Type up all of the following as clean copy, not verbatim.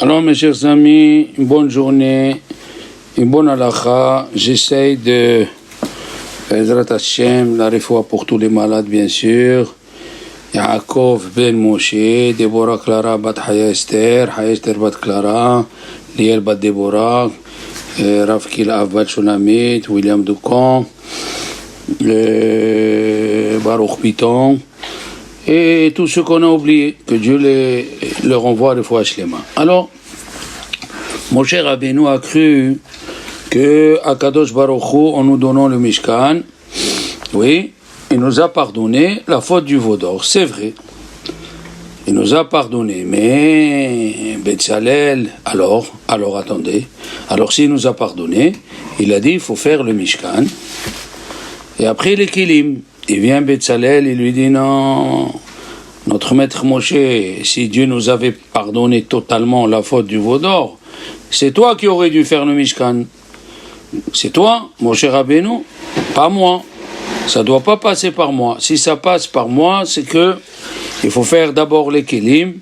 Alors mes chers amis, une bonne journée, une bonne halakha. J'essaye de, Bezrat Hashem, la refoua pour tous les malades bien sûr. Yaakov ben Moshe, Deborah Clara bat Haya Esther bat Clara, Liel bat Deborah, Rav Kilav bat Shonamit, William Ducamp, Baruch Piton, et tous ceux qu'on a oubliés, que Dieu leur envoie de fois Shlema. Alors, Moshe Rabbeinu a cru que Akadosh Baruch Hu, en nous donnant le Mishkan, oui, il nous a pardonné la faute du veau d'or, c'est vrai. Il nous a pardonné, mais Betzalel, alors attendez, alors s'il nous a pardonné, il a dit il faut faire le Mishkan, et après les Kilim. Il vient Betzalel, il lui dit non, notre maître Moshe, si Dieu nous avait pardonné totalement la faute du veau d'or, c'est toi qui aurais dû faire le Mishkan. C'est toi, Moshe Rabbeinu, pas moi. Ça ne doit pas passer par moi. Si ça passe par moi, c'est que il faut faire d'abord les Kelim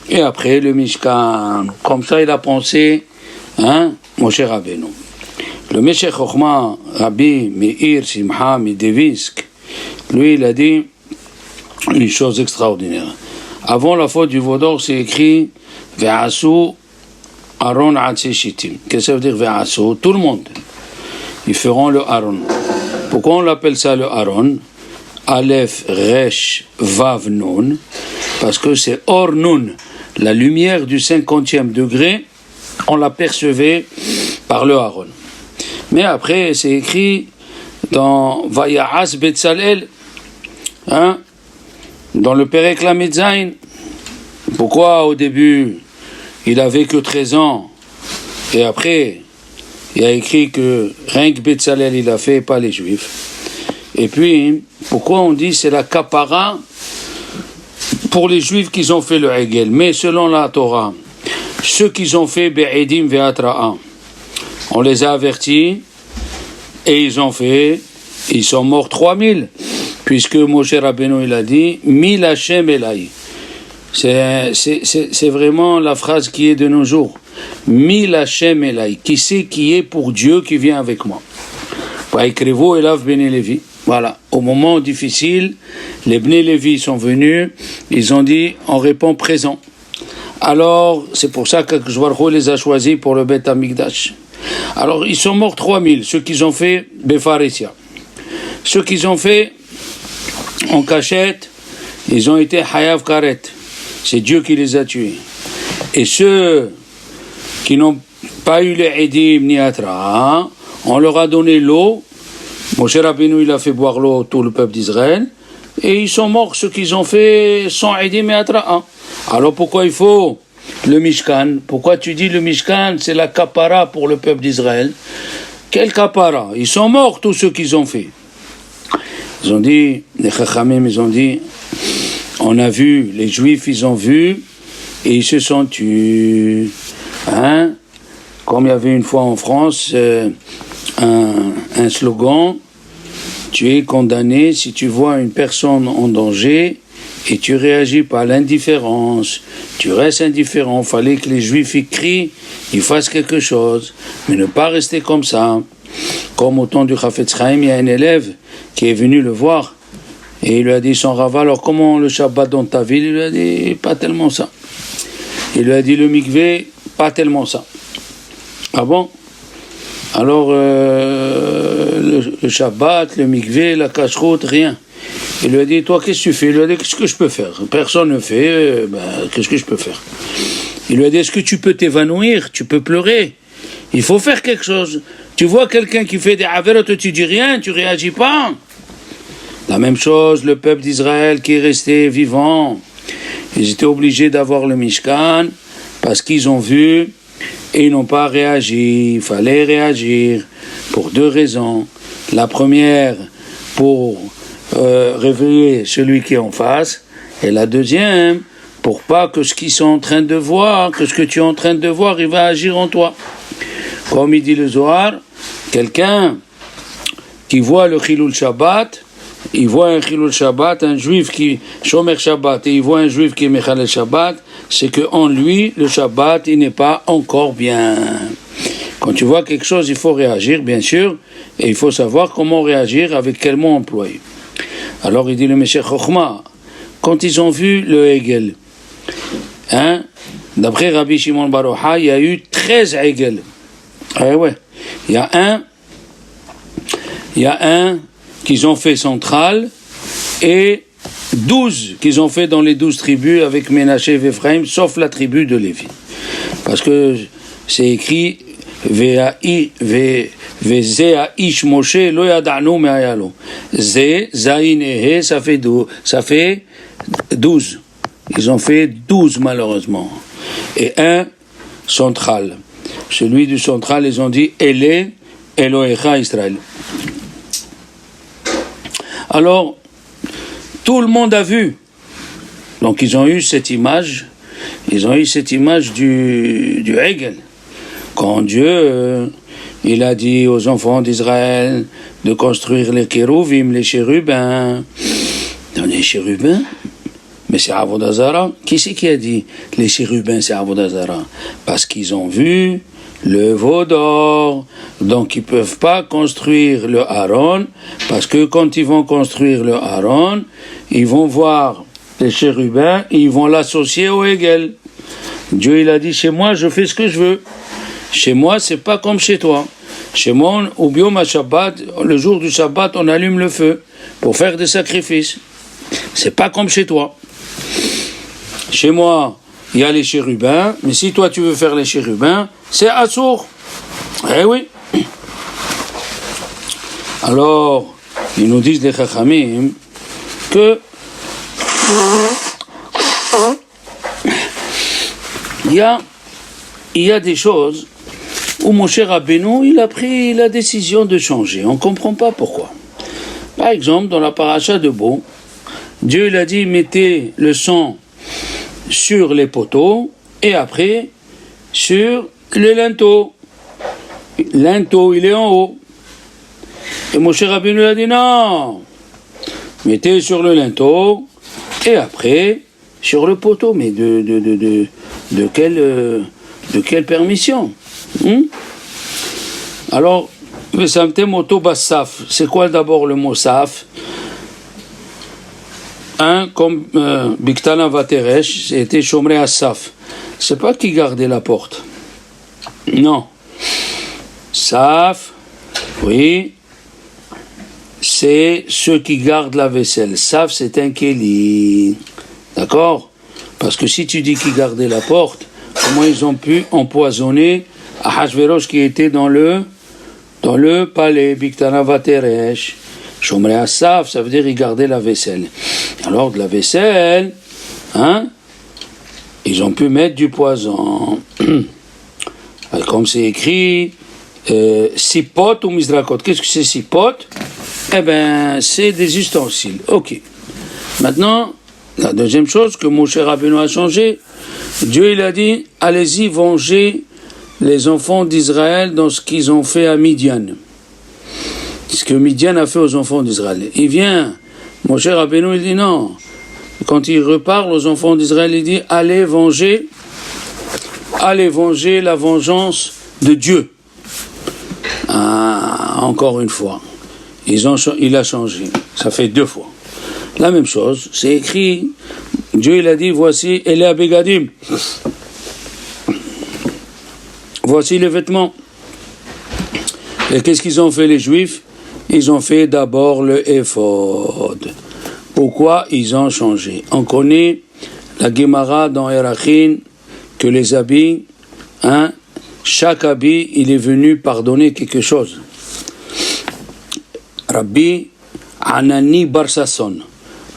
et après le Mishkan. Comme ça, il a pensé, Moshe Rabbeinu. Le Meshech Chochma, Rabbi Meir Simcha Midevisk, lui, il a dit une chose extraordinaire. Avant la faute du veau d'or, c'est écrit Ve'asu Aaron Atse Shittim. Qu'est-ce que ça veut dire Ve'asu? Tout le monde. Ils feront le Aaron. Pourquoi on l'appelle ça le Aaron? Aleph, Resh, Vav, Nun. Parce que c'est Or Nun. La lumière du 50e degré, on l'apercevait par le Aaron. Mais après, c'est écrit dans Vaya'as Betzalel, dans le Perek Lamed Zayin. Pourquoi au début il avait que 13 ans et après il a écrit que rien que Betzalel il a fait, pas les Juifs. Et puis pourquoi on dit c'est la kapara pour les Juifs qui ont fait le Hegel, mais selon la Torah, ceux qui ont fait Be'edim Ve'atra'a, on les a avertis et ils sont morts 3000, puisque Moshe Rabbeinu il a dit Mil Hashem Elai. C'est vraiment la phrase qui est de nos jours. Mil Hashem Elai. Qui c'est qui est pour Dieu qui vient avec moi? Vaikrevo Elav Bnei Levi. Voilà. Au moment difficile, les Bnei Levi sont venus, ils ont dit on répond présent. Alors, c'est pour ça que Baruch Hu les a choisis pour le Beth Amikdash. Alors, ils sont morts 3000, ceux qui ont fait Befaresia. Ceux qui ont fait en cachette, ils ont été Hayav Karet. C'est Dieu qui les a tués. Et ceux qui n'ont pas eu les Edim ni Atra, on leur a donné l'eau. Moshe Rabbeinu, il a fait boire l'eau tout le peuple d'Israël. Et ils sont morts, ceux qui ont fait sans Edim et Atra. Alors pourquoi il faut le Mishkan? Pourquoi tu dis le Mishkan, c'est la kapara pour le peuple d'Israël? Quel kapara? Ils sont morts, tous ceux qu'ils ont fait. Ils ont dit, les Chachamim, ils ont dit, on a vu, les Juifs, ils ont vu, et ils se sont tus. Comme il y avait une fois en France, un slogan, tu es condamné si tu vois une personne en danger, et tu réagis par l'indifférence, tu restes indifférent. Il fallait que les Juifs y crient, ils fassent quelque chose, mais ne pas rester comme ça. Comme au temps du Chafetz Chaim, il y a un élève qui est venu le voir, et il lui a dit son Rava, alors comment le Shabbat dans ta ville? Il lui a dit, pas tellement ça. Il lui a dit le mikvé, pas tellement ça. Ah bon? Alors, le Shabbat, le mikvé, la kashrut, rien. Il lui a dit, toi, qu'est-ce que tu fais? Il lui a dit, qu'est-ce que je peux faire? Personne ne fait, qu'est-ce que je peux faire? Il lui a dit, est-ce que tu peux t'évanouir? Tu peux pleurer? Il faut faire quelque chose. Tu vois quelqu'un qui fait des averot, tu dis rien, tu réagis pas. La même chose, le peuple d'Israël qui est resté vivant. Ils étaient obligés d'avoir le Mishkan parce qu'ils ont vu et ils n'ont pas réagi. Il fallait réagir pour deux raisons. La première, pour réveiller celui qui est en face, et la deuxième, pour pas que ce qu'ils sont en train de voir, que ce que tu es en train de voir, il va agir en toi. Comme il dit le Zohar, quelqu'un qui voit le Chilul Shabbat, il voit un Chilul Shabbat, un juif qui Shomer Shabbat, et il voit un juif qui est Mechalel Shabbat, c'est qu'en lui, le Shabbat, il n'est pas encore bien. Quand tu vois quelque chose, il faut réagir, bien sûr, et il faut savoir comment réagir, avec quel mot employer. Alors il dit le Meshech Chochma, quand ils ont vu le Hegel, d'après Rabbi Shimon bar Yochai, il y a eu 13 Hegel. Il y a un qu'ils ont fait central et 12 qu'ils ont fait dans les 12 tribus avec Ménaché et Ephraim, sauf la tribu de Lévi. Parce que c'est écrit Vezeh ish Moshe lo yada'nu me'ayalo. Zeh, Zayin et He, ça fait 12. Ils ont fait 12 malheureusement. Et un central. Celui du central, ils ont dit Ele Elohecha Israël. Alors, tout le monde a vu. Donc ils ont eu cette image. Ils ont eu cette image du Hegel. Quand Dieu, il a dit aux enfants d'Israël de construire les kérouvim, les chérubins. Les chérubins? Mais c'est Avodah Zara. Qui c'est qui a dit les chérubins c'est Avodah Zara? Parce qu'ils ont vu le veau d'or. Donc ils ne peuvent pas construire le Aaron, parce que quand ils vont construire le Aaron, ils vont voir les chérubins et ils vont l'associer au Hegel. Dieu il a dit chez moi je fais ce que je veux. Chez moi c'est pas comme chez toi. Chez moi au Biom Shabbat, le jour du Shabbat on allume le feu pour faire des sacrifices. C'est pas comme chez toi. Chez moi il y a les chérubins, mais si toi tu veux faire les chérubins, c'est Assour. Eh oui. Alors, ils nous disent les Chachamim que il y a des choses où Moshe Rabbeinu il a pris la décision de changer. On ne comprend pas pourquoi. Par exemple, dans la paracha de Bo, Dieu il a dit mettez le sang sur les poteaux et après sur les linteaux. Linteau, il est en haut. Et Moshe Rabbeinu a dit non, mettez sur le linteau et après sur le poteau. Mais de quelle permission? Alors, Vesamtem Oto Bassaf, c'est quoi d'abord le mot Saf? Comme Biktana Vateresh, c'était Shomrei Asaf. C'est pas qui gardait la porte. Non. Saf, oui, c'est ceux qui gardent la vaisselle. Saf, c'est un Kéli. D'accord? Parce que si tu dis qui gardait la porte, comment ils ont pu empoisonner Ahashverosh qui était dans le palais, Biktana Vateresh. Shomrei Asaf, ça veut dire ils gardaient la vaisselle. Alors de la vaisselle, ils ont pu mettre du poison. Comme c'est écrit, sipot ou mizrakot. Qu'est-ce que c'est sipot? Eh bien, c'est des ustensiles. Ok. Maintenant, la deuxième chose que Moshe Rabbeinu a changé, Dieu il a dit, allez-y venger les enfants d'Israël dans ce qu'ils ont fait à Midian. Ce que Midian a fait aux enfants d'Israël. Il vient, Moshe Rabbeinu il dit non. Quand il reparle aux enfants d'Israël, il dit allez venger la vengeance de Dieu. Encore une fois. Il a changé. Ça fait 2 fois. La même chose, c'est écrit. Dieu il a dit voici Elea Begadim. Voici les vêtements. Et qu'est-ce qu'ils ont fait les Juifs? Ils ont fait d'abord le éphod. Pourquoi ils ont changé? On connaît la Gemara dans Erachin que les habits, chaque habit, il est venu pardonner quelque chose. Rabbi Anani Bar Sasson.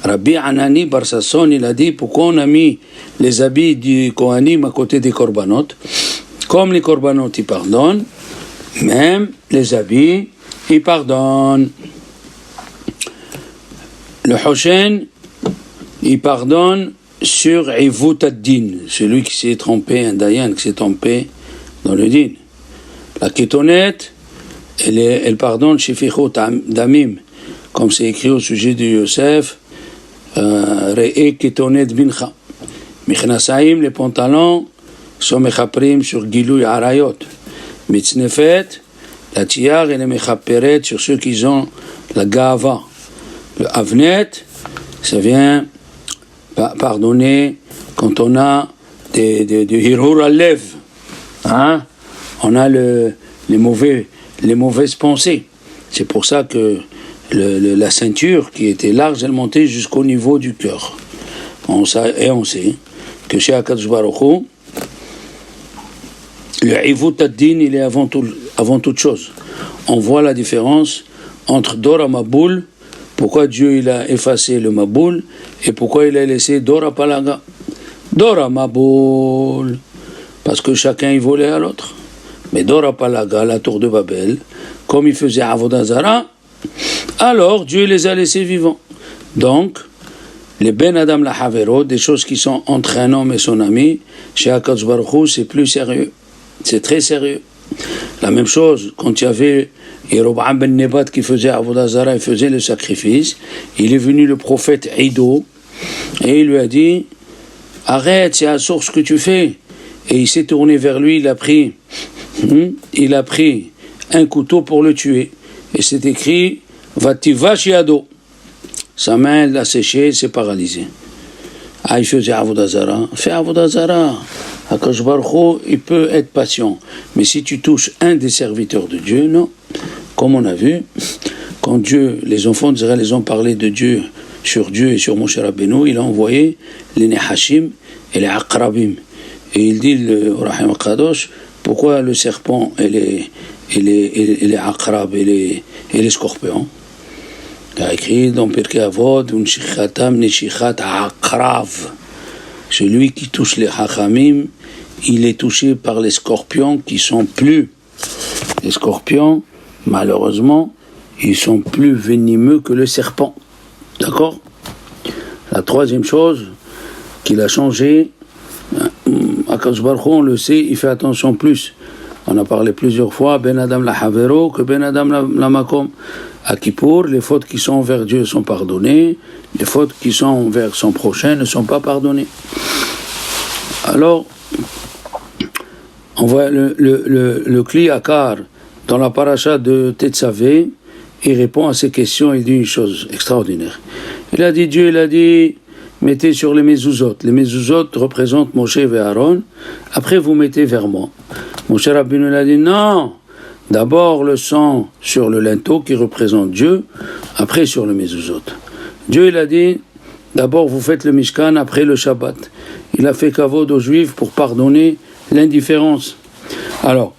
Rabbi Anani Bar Sasson, il a dit pourquoi on a mis les habits du Kohanim à côté des Korbanot. Comme les Korbanot, ils pardonnent, même les habits, ils pardonnent. Le Hoshen, il pardonne sur Ivut ad-Din, celui qui s'est trompé, un Dayan qui s'est trompé dans le Din. La Ketonet, elle pardonne Shifichot Damim, comme c'est écrit au sujet de Yosef, Re'e Ketonet Bincha. Michnasayim, les pantalons, sont mechaprim sur Gilui Arayot. Mitznefet, la tiare, elle est mechaperet sur ceux qui ont la gava. Le avnet, ça vient pardonner quand on a des hirur alev. Hein? On a les mauvaises pensées. C'est pour ça que la ceinture qui était large, elle montait jusqu'au niveau du cœur. On sait que chez Akadosh Baruch Hu, le Ivut ad-Din, il est avant toute chose. On voit la différence entre Dora Maboul, pourquoi Dieu il a effacé le Maboul, et pourquoi il a laissé Dora Palaga. Dora Maboul, parce que chacun y volait à l'autre. Mais Dora Palaga, la tour de Babel, comme il faisait Avodah Zara, alors Dieu les a laissés vivants. Donc, les Ben Adam la Havero, des choses qui sont entre un homme et son ami, chez Akadosh Baruch Hu, c'est plus sérieux. C'est très sérieux. La même chose, quand il y avait Yeroboam ben Nebat qui faisait Avodah Zara, il faisait le sacrifice, il est venu le prophète Eido, et il lui a dit, arrête, c'est à source ce que tu fais. Et il s'est tourné vers lui, il a pris un couteau pour le tuer. Et c'est écrit, Vativash Yado. Sa main l'a séché, s'est paralysée. Ah, il faisait Avodah Zara. Fais Avodah Zara. Akadosh Baruch Hu, il peut être patient. Mais si tu touches un des serviteurs de Dieu, non. Comme on a vu, quand Dieu, les enfants d'Israël, les ont parlé de Dieu, sur Dieu et sur Moshe Rabbeinu, il a envoyé les Nehashim et les Aqrabim. Et il dit, le Rahim Kadosh, pourquoi le serpent et les Aqrab et les scorpions? Il a écrit dans Pirkei Avot, Unshichatam Neshichat Aqrav. Celui qui touche les Hachamim, il est touché par les scorpions qui sont plus. Les scorpions, malheureusement, ils sont plus venimeux que le serpent. D'accord? La troisième chose qu'il a changé, Akadosh Baruch Hu, on le sait, il fait attention plus. On a parlé plusieurs fois, Ben Adam la Havero que Ben Adam la Makom. À Kippour, les fautes qui sont envers Dieu sont pardonnées, les fautes qui sont envers son prochain ne sont pas pardonnées. Alors, on voit le Kli Akar dans la paracha de Tetzavé, il répond à ces questions, il dit une chose extraordinaire. Dieu il a dit, mettez sur les mezuzot. Les mezuzot représentent Moshe et Aaron, après vous mettez vers moi. Moshe Rabbeinu a dit, non, d'abord le sang sur le linteau qui représente Dieu, après sur le mezuzot. Dieu il a dit, d'abord vous faites le Mishkan, après le Shabbat. Il a fait kavod aux Juifs pour pardonner l'indifférence. Alors,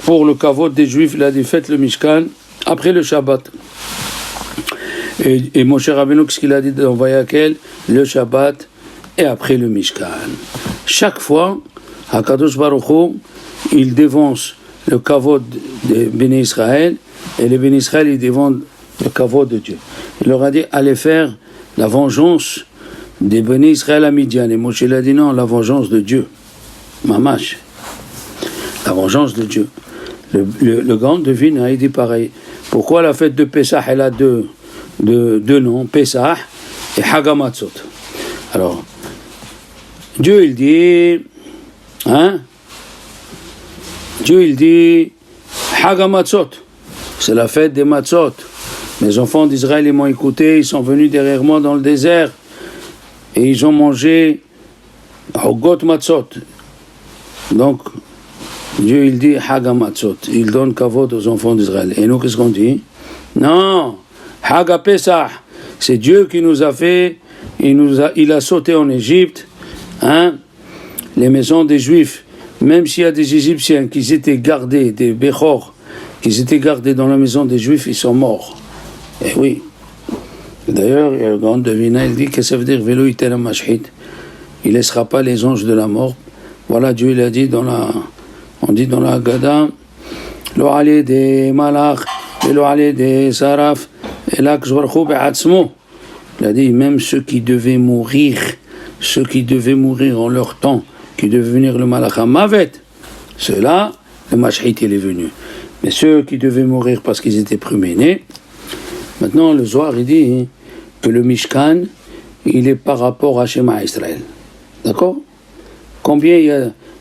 pour le kavod des Juifs, il a dit, faites le Mishkan, après le Shabbat. Et Moshe Rabbeinu, ce qu'il a dit dans Vayakel, le Shabbat et après le Mishkan. Chaque fois, Akadosh Baruch Hu, il dévance le kavod de Béné Israël, et les Béné Israël, ils dévendent le kavod de Dieu. Il leur a dit, allez faire la vengeance des Béné Israël à Midian. Et Moshe l'a dit, non, la vengeance de Dieu. Mamash. La vengeance de Dieu. Le grand devine, il dit pareil. Pourquoi la fête de Pessah, elle a deux noms, Pessah et Hagamatzot. Alors, Dieu, il dit, Dieu, il dit, Hagamatzot, c'est la fête des Matzot. Les enfants d'Israël, ils m'ont écouté, ils sont venus derrière moi dans le désert, et ils ont mangé Hogot Matzot. Donc, Dieu, il dit, Hagamatzot, il donne kavod aux enfants d'Israël. Et nous, qu'est-ce qu'on dit? Non, Haga Pesach, c'est Dieu qui nous a fait, il a sauté en Égypte, les maisons des Juifs, même s'il y a des Égyptiens qui étaient gardés, des Bechor, qui étaient gardés dans la maison des Juifs, ils sont morts. Et oui. D'ailleurs, il y a le grand devinant, il dit, qu'est-ce que ça veut dire, Velo Yitel Mashhit, il ne laissera pas les anges de la mort. Voilà, Dieu, il a dit on dit dans la Haggadah, Lo Ali des Malach, et Lo Ali des Saraf, et là, il a dit, même ceux qui devaient mourir en leur temps, qui devaient venir le Malach Mavet, ceux-là, le Mashhit, il est venu. Mais ceux qui devaient mourir parce qu'ils étaient préménés, maintenant le Zohar, il dit que le Mishkan, il est par rapport à Shema Israël. D'accord? Combien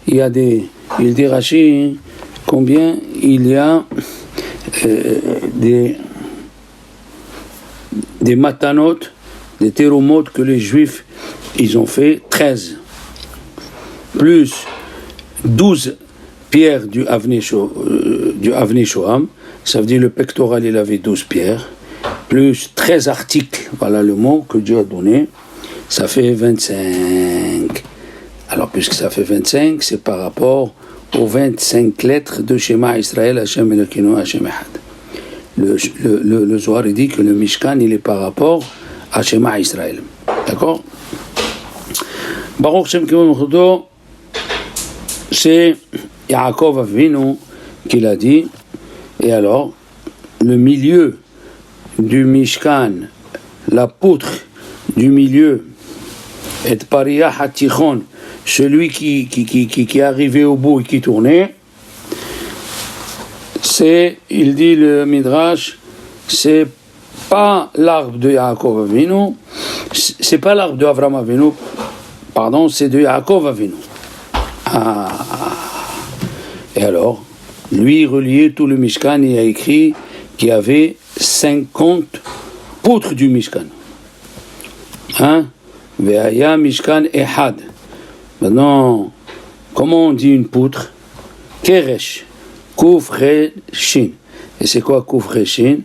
il y a des... Il dit Rashi, combien il y a des matanot, des terumot que les Juifs, ils ont fait 13. Plus 12 pierres du Avnei Shoham, ça veut dire le pectoral, il avait 12 pierres, plus 13 articles, voilà le mot que Dieu a donné, ça fait 25. Alors, puisque ça fait 25, c'est par rapport aux 25 lettres de Shema Israël, Hashem Elokeinu, Hashem Echad. Le Zohar dit que le Mishkan, il est par rapport à Shema Israël. D'accord? Baruch Shem Kivon Chodo, c'est Yaakov Avinu qui l'a dit. Et alors, le milieu du Mishkan, la poutre du milieu, et Pariah Hatichon, celui qui est arrivé au bout et qui tournait, c'est, il dit le Midrash, c'est pas l'arbre de Yaakov Avinu, c'est pas l'arbre de Avraham Avinu, pardon, c'est de Yaakov Avinu. Et alors, lui relié tout le Mishkan, il a écrit qu'il y avait 50 poutres du Mishkan. Ve'aya Mishkan Ehad. Maintenant, comment on dit une poutre? Keresh, Kuf Reshin. Et c'est quoi Kuf Reshin?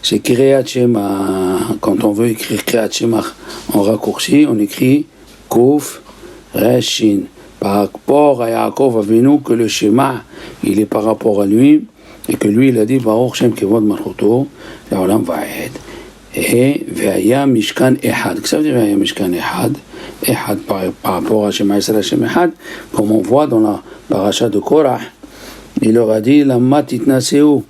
C'est Kriyat Shema. Quand on veut écrire Kriyat Shema en raccourci, on écrit Kuf Reshin. Par rapport à Yaakov Avinu, que le Shema, il est par rapport à lui, et que lui, il a dit Baruch Shem Kevod Malchuto, Le'olam Va'ed. Et Ve'aya Mishkan Ehad. Qu'est-ce que ça veut dire Ve'aya Mishkan Ehad? Ehad par rapport à Shema Israël Hashem Ehad, comme on voit dans la paracha de Korah, il leur a dit Lamma titnaseu.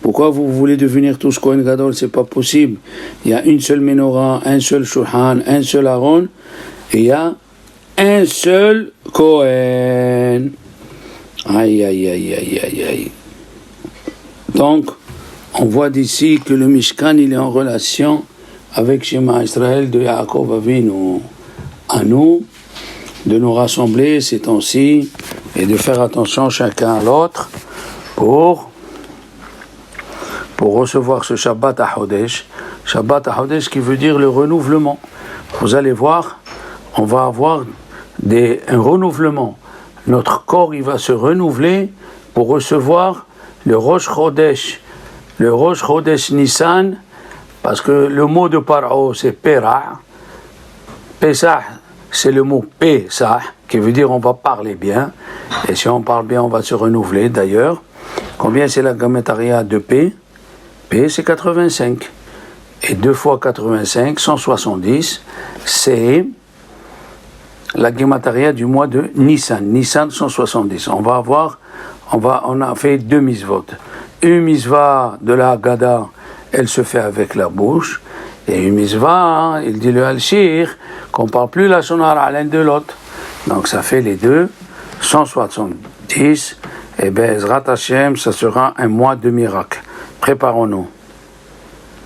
Pourquoi vous voulez devenir tous Kohen Gadol? C'est pas possible. Il y a une seule menorah, un seul Shulchan, un seul Aaron, et il y a un seul Kohen. Aïe, aïe, aïe, aïe, aïe, aïe. Donc, on voit d'ici que le Mishkan, il est en relation avec Shema Israël de Yaakov Avinu. À nous de nous rassembler ces temps-ci et de faire attention chacun à l'autre pour recevoir ce Shabbat HaChodesh. Shabbat HaChodesh qui veut dire le renouvellement. Vous allez voir, on va avoir un renouvellement. Notre corps, il va se renouveler pour recevoir le Rosh Chodesh. Le Rosh Chodesh Nissan, parce que le mot de Paro, c'est Pera. Pesach, c'est le mot Pesach, qui veut dire on va parler bien. Et si on parle bien, on va se renouveler d'ailleurs. Combien c'est la gamétaria de P? P, c'est 85. Et 2 fois 85, 170, c'est la gamétaria du mois de Nissan. Nissan 170. On a fait 2 misvot. Une misva de la Haggadah, elle se fait avec la bouche. Et une misva, il dit le Al-Shir, qu'on ne parle plus la sonara l'un de l'autre. Donc ça fait les deux, 170. Et bien, Ezrat Hashem, ça sera un mois de miracle. Préparons-nous.